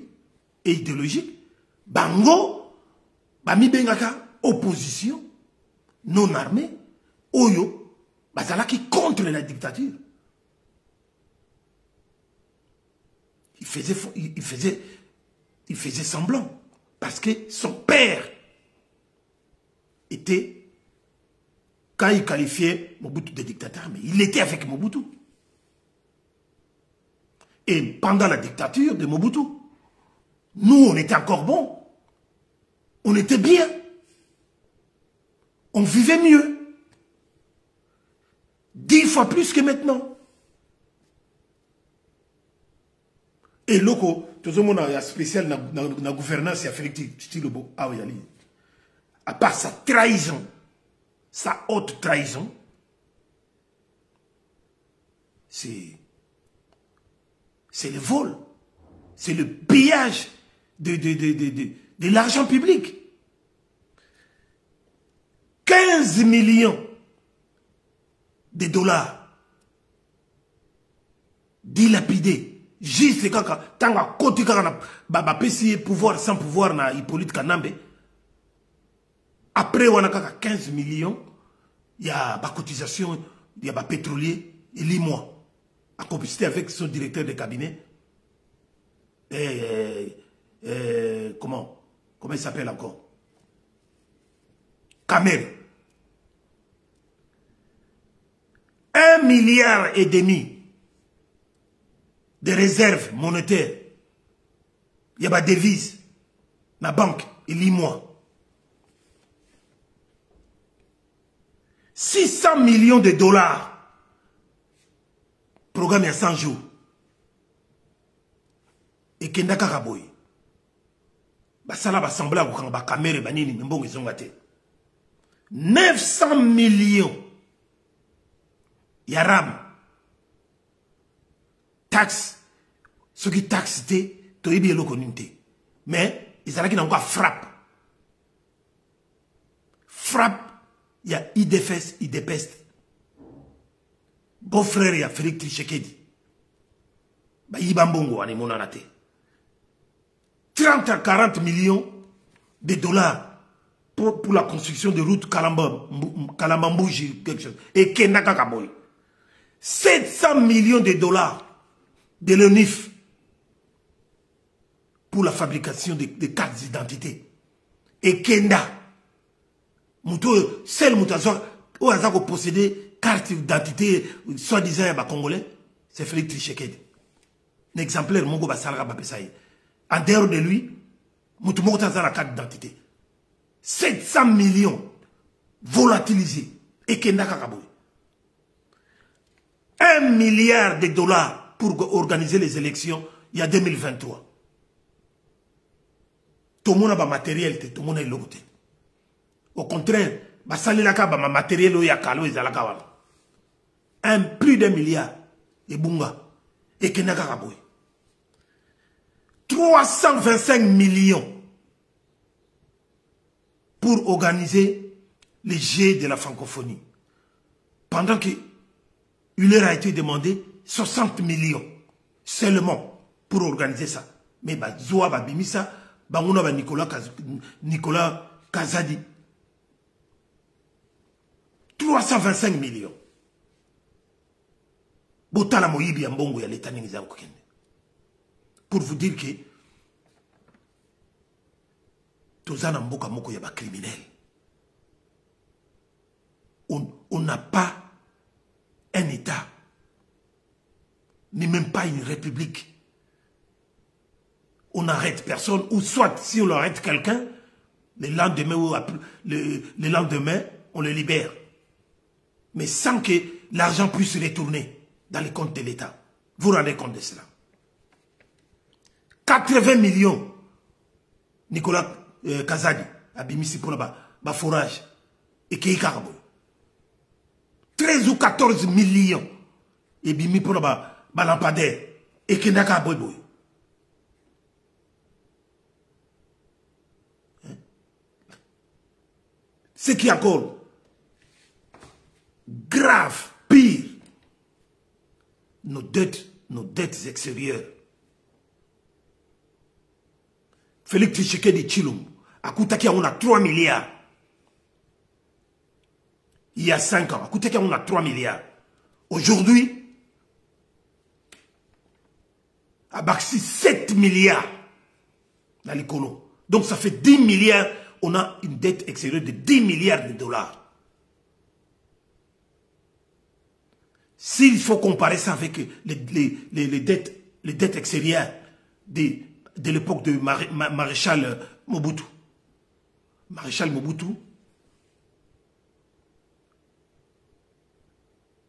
Speaker 4: et idéologique, Bango, Bami Bengaka, opposition, non armée, Oyo, Bazala qui contre la dictature. Il faisait semblant. Parce que son père était quand il qualifiait Mobutu de dictateur, mais il était avec Mobutu. Et pendant la dictature de Mobutu, nous, on était encore bons. On était bien. On vivait mieux. 10 fois plus que maintenant. Et loco, tout le monde a spécial dans la gouvernance, il y a Félix Chilobo. Ah oui, à part sa trahison, sa haute trahison, c'est le vol, c'est le pillage de l'argent public. 15 millions de dollars dilapidés, juste quand tant à côté quand on a pouvoir sans pouvoir na Hippolyte Kanambe. Après on a 15 millions, il y a la cotisation, il y a pétrolier et 8 mois. En complicité avec son directeur de cabinet. Comment il s'appelle encore? Kamer. 1,5 milliard de réserves monétaires. Il y a des devises. La banque, il 8 mois. 600 millions de dollars. Programme il y a 100 jours. Et Kenda Karaboy. Basala basambla ou ba kamere banini mbongo izongate. 900 millions. Yaram. Taxe. Ce qui taxe te, to ibi elo koninte. Mais, ils ont encore frappe. Frappe, il y a IDFS, IDPEST. Bon frère, il y a Félix Tshisekedi. Bah, Ibambongo, ane monanate. 30 à 40 millions de dollars pour la construction de routes Kalambambouji, quelque chose. Et Kendaka Kaboy. 700 millions de dollars de l'ONIF pour la fabrication de cartes d'identité. Et Kenda, seul Moutazo, où a possédé carte d'identité, soi-disant, congolais, c'est Félix Tshisekedi. Un exemplaire, Mongo Bassara Bapesaï. En dehors de lui, Moutazo a la carte d'identité. 700 millions volatilisés. Et Kenda Kakaboy. 1 milliard de dollars pour organiser les élections il y a 2023. Tout le monde a un matériel, tout le monde a l'autre. Au contraire, ma matériel plus d'1 milliard et bunga et Kenaka Kaboy. 325 millions pour organiser les Jeux de la francophonie. Pendant que il leur a été demandé 60 millions seulement pour organiser ça. Mais Zoua Babimisa, Nicolas Kazadi. 325 millions. Botala Moyibi Ambongo ya l'État Ningizan Kokende. Pour vous dire que Tozana Mboka Moko yaba criminel. On n'a pas un État, ni même pas une république. On n'arrête personne, ou soit si on arrête quelqu'un, le lendemain, on le libère. Mais sans que l'argent puisse retourner dans les comptes de l'État. Vous vous rendez compte de cela? 80 millions, Nicolas Kazadi, a Bimisi pour le forage, et Kei Karabo. 13 ou 14 millions, et Bimi pour le lampadaire, et Kendaka Boyboy. Ce qui est encore grave, pire, nos dettes extérieures. Félix Tshisekedi Tshilombo, à Koutaki, on a 3 milliards. Il y a 5 ans, à Koutaki, on a 3 milliards. Aujourd'hui, à Baxi, 7 milliards dans l'économie. Donc ça fait 10 milliards, on a une dette extérieure de 10 milliards de dollars. s'il faut comparer ça avec les dettes extérieures de l'époque de Maréchal Mobutu. Maréchal Mobutu,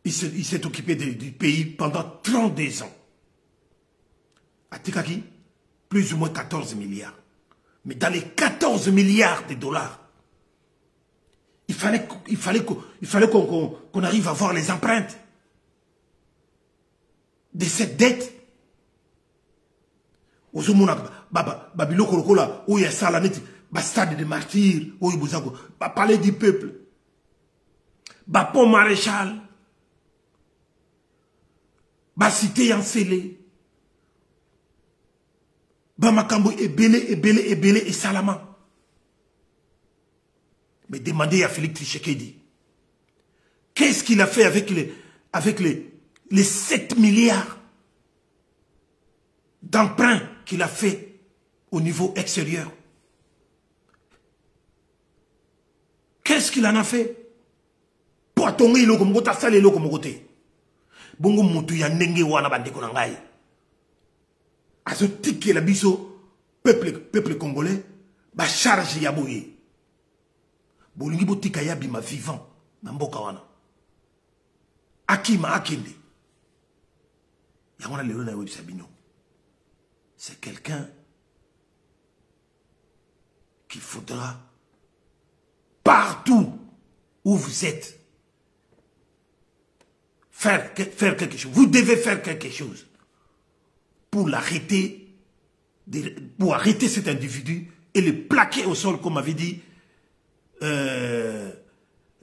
Speaker 4: il s'est occupé du pays pendant 32 ans. À Tikaki, plus ou moins 14 milliards. Mais dans les 14 milliards de dollars, il fallait qu'on arrive à voir les empreintes de cette dette. Babiloko lokola, où il y a ça, la net, stade de martyrs, où il y a palais du peuple, pont maréchal, cité encelée, makambo ebele et salama. Mais demandez à Félix Tshisekedi, qu'est-ce qu'il a fait avec les 7 milliards d'emprunts qu'il a fait au niveau extérieur? Qu'est-ce qu'il en a fait? Pour attendre le komogota sale le komogote. Bongo mutu ya ndenge wana bandeko na ngai. Azo tiki la biso peuple congolais ba charge ya boye. Bolingi botika ya bima vivant na mboka wana. Akima akende. Yangona lelo na webi sabino. C'est quelqu'un qu'il faudra partout où vous êtes faire quelque chose. Vous devez faire quelque chose pour l'arrêter, pour arrêter cet individu et le plaquer au sol, comme avait dit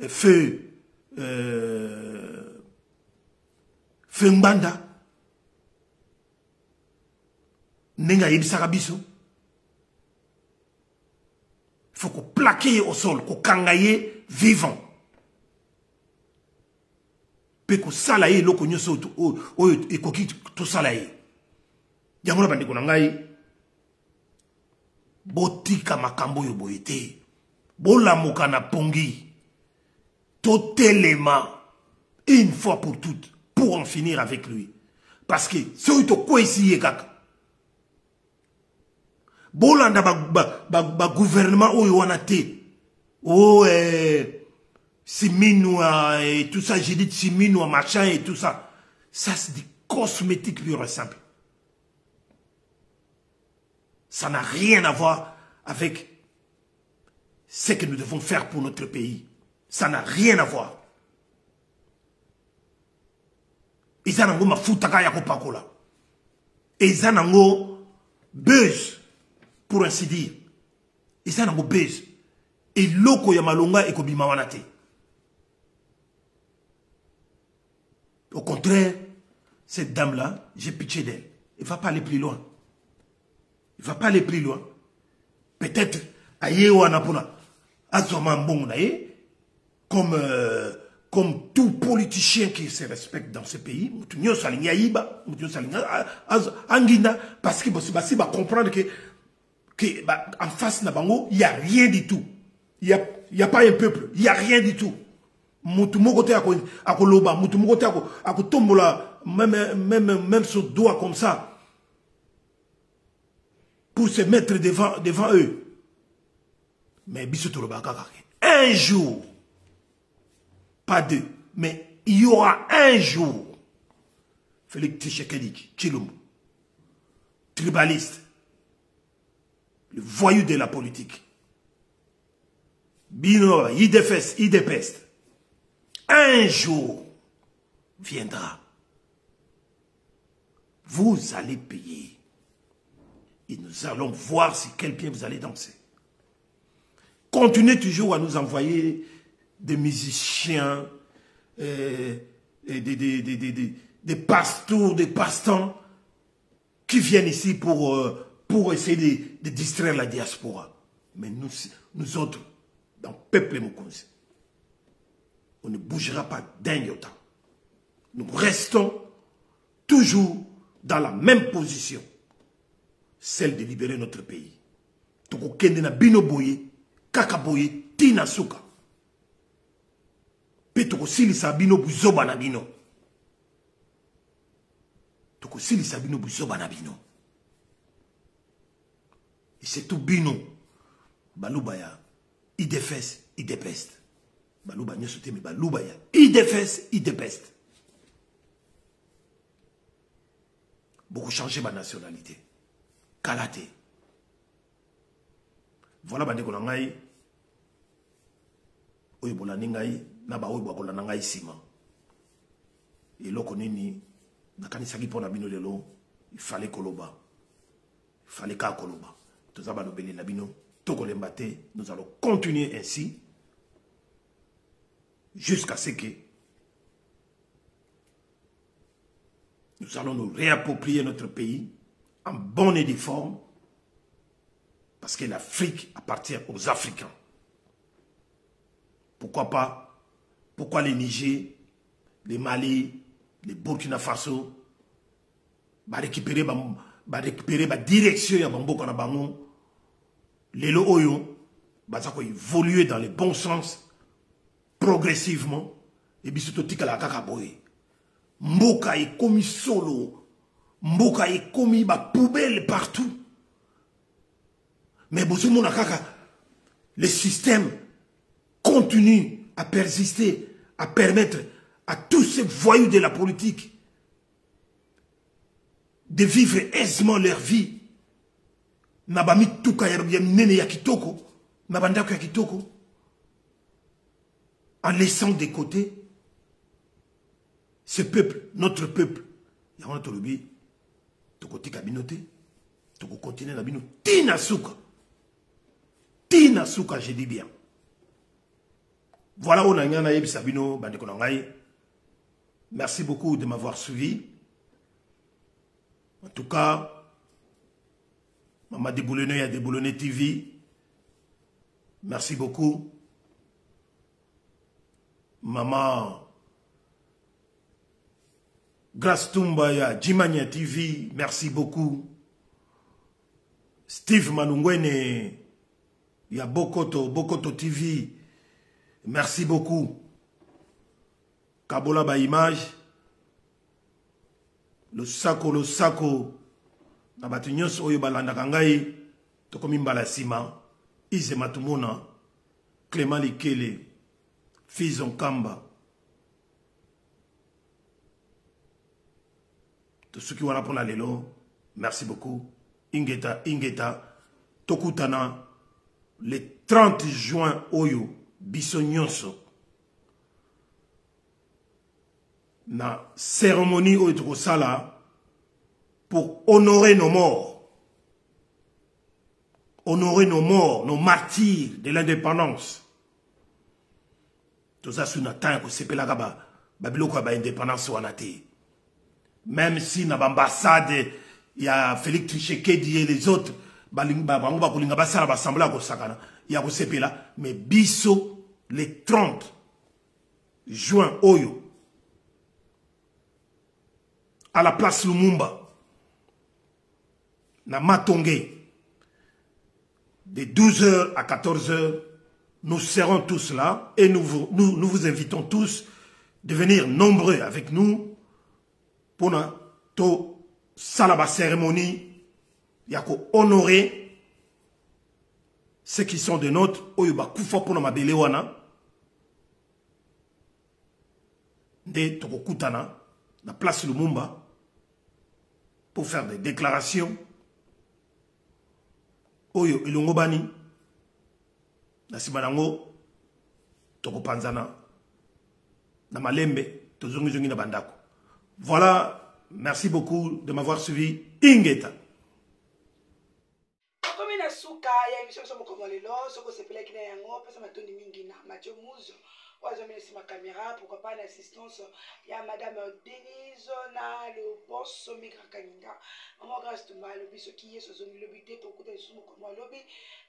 Speaker 4: Feu Mbanda. Nenga yebisaka biso. Il faut qu'on plaque au sol, qu'on kangaye vivant. Pe ko salaye loko nyoso o ekoki to salaye. Yango na bandeko na ngai botika makambo yo boyete. Bolamuka na pongi. Totelema une fois pour toutes pour en finir avec lui. Parce que si to ko essayer kaka Bolanda ba gouvernement oyo wana te. Oh Siminwa et tout ça, j'ai dit Siminwa machin et tout ça. Ça c'est du cosmétique pur et simple. Ça n'a rien à voir avec ce que nous devons faire pour notre pays. Ça n'a rien à voir. Izanango mafutaka ya kopakola. Izanango buzz. Pour ainsi dire. Et ça n'a pas besoin. Et loko ya malonga et kobima wanate. Au contraire, cette dame-là, j'ai pitié d'elle. Elle ne va pas aller plus loin. Il ne va pas aller plus loin. Peut-être, aïe wana pona, azoman bon comme tout politicien qui se respecte dans ce pays, mutunyo salinga yiba, mutunyo salinga parce que basi va comprendre que en face de Bango, il n'y a rien du tout. Il n'y a pas un peuple. Il n'y a rien du tout. Moutumogote à Koloba, Moutumogote à Kotombola, même son doigt comme ça, pour se mettre devant eux. Mais Bissotoloba, un jour, pas deux, mais il y aura un jour, Félix Tshisekedi, Tshilombo, tribaliste, le voyou de la politique. Bino, idépeste. Un jour viendra. Vous allez payer. Et nous allons voir si quel pied vous allez danser. Continuez toujours à nous envoyer des musiciens, des pasteurs, des pastants qui viennent ici pour essayer de distraire la diaspora. Mais nous autres, dans le peuple Mokonzi, on ne bougera pas d'un iota. Nous restons toujours dans la même position, celle de libérer notre pays. Toko kende na bino boye, kaka boye, tina suka. Pe toko silisa bino buzoba na bino. tokosilisa bino buzoba na bino. Et c'est tout bino. Baluba ya idefes, idepest. Baluba nyoso te, mais baluba ya idefes, idepest. Beaucoup changé ma nationalité. Kalaté. Voilà bande ko ngai. Oyo bolani ngai na ba oyo bolana ngai sima. Et loko nini nakanisa ki pona bino lelo, il fallait koloba. Il fallait ka koloba. Tous abano beli na bino, toko lembate, nous allons continuer ainsi jusqu'à ce que nous allons nous réapproprier notre pays en bonne et due forme, parce que l'Afrique appartient aux Africains. Pourquoi pas? Pourquoi les Niger, les Mali, les Burkina Faso va récupérer la direction ya bamboka na bango lelo oyo baza ko évoluer dans le bon sens progressivement et biso to tika la kaka boye mboka e komi solo mboka e komi ba poubelle partout mais bozo mona kaka le système continue à persister, à permettre à tous ces voyous de la politique de vivre aisément leur vie. Nabami tuka ya nene ya kitoko, nabandako ya kitoko, en laissant de côté ce peuple, notre peuple. Il y a notre lobby, toko tika binote, toko continuer na bino tina suka, je dis bien. Voilà, on a un aïe Sabino, bande konangai. Merci beaucoup de m'avoir suivi. En tout cas, Maman Déboulonné à Déboulonné TV. Merci beaucoup. Maman Grace Tumbaya, Jimania TV. Merci beaucoup. Steve Manungwene, il y a Bokoto TV. Merci beaucoup. Kabola ba image. Le sako. Nabatu nyos oyo balanda kangai. Tokomi mbala sima. Ize matumona. Clément Likele. Fizon Kamba. Tous ceux qui vont répondre à l'élo. Merci beaucoup. Ingeta. Tokutana. Le 30 juin oyo. Biso nyonso. Na cérémonie au Trosala pour honorer nos morts. Honorer nos morts, nos martyrs de l'indépendance. Tout ça, c'est une attente que c'est la gaba. Babilo kwa ba indépendance wanate. Même si na ambassade, il y a Félix Tshisekedi et les autres, bango kulinga basala basambla ko sakana. Il y a ko sepela, mais biso les 30 juin oyo. À la place Lumumba, na Matongé, de 12h à 14h, nous serons tous là et nous vous invitons tous de venir nombreux avec nous pour notre salaba cérémonie, yako honorer ceux qui sont de notre oyoba kufa pour na belewana de tokokutana na place Lumumba pour faire des déclarations. Oyo ilongobani na sibanango toko panzana na malembe tozongi na bandako. Voilà, merci beaucoup de m'avoir suivi. Ingeta.
Speaker 1: Comme na suka ya émission somo komolelo soko sepela kina yango pesa matoni mingi na Mathieu Mouzo. Oazomene si ma caméra, pourquoi pas l'assistance. Il y a Madame Denise, na le boss Migra Kaninga. Maman grâce to ma lobby, ce qui est ce zone lobby, pour côté de son comme lobby.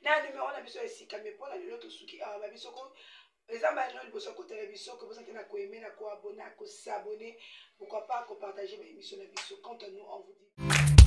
Speaker 1: Na numéro na biso ici, mais pour la l'autre souki, ah, babisoko. Les amis, nous sommes côté de la biso, que vous avez aimé, na ko abonner, ko s'abonner. Pourquoi pas, ko partager ma émission na biso. Quant à nous, on vous dit.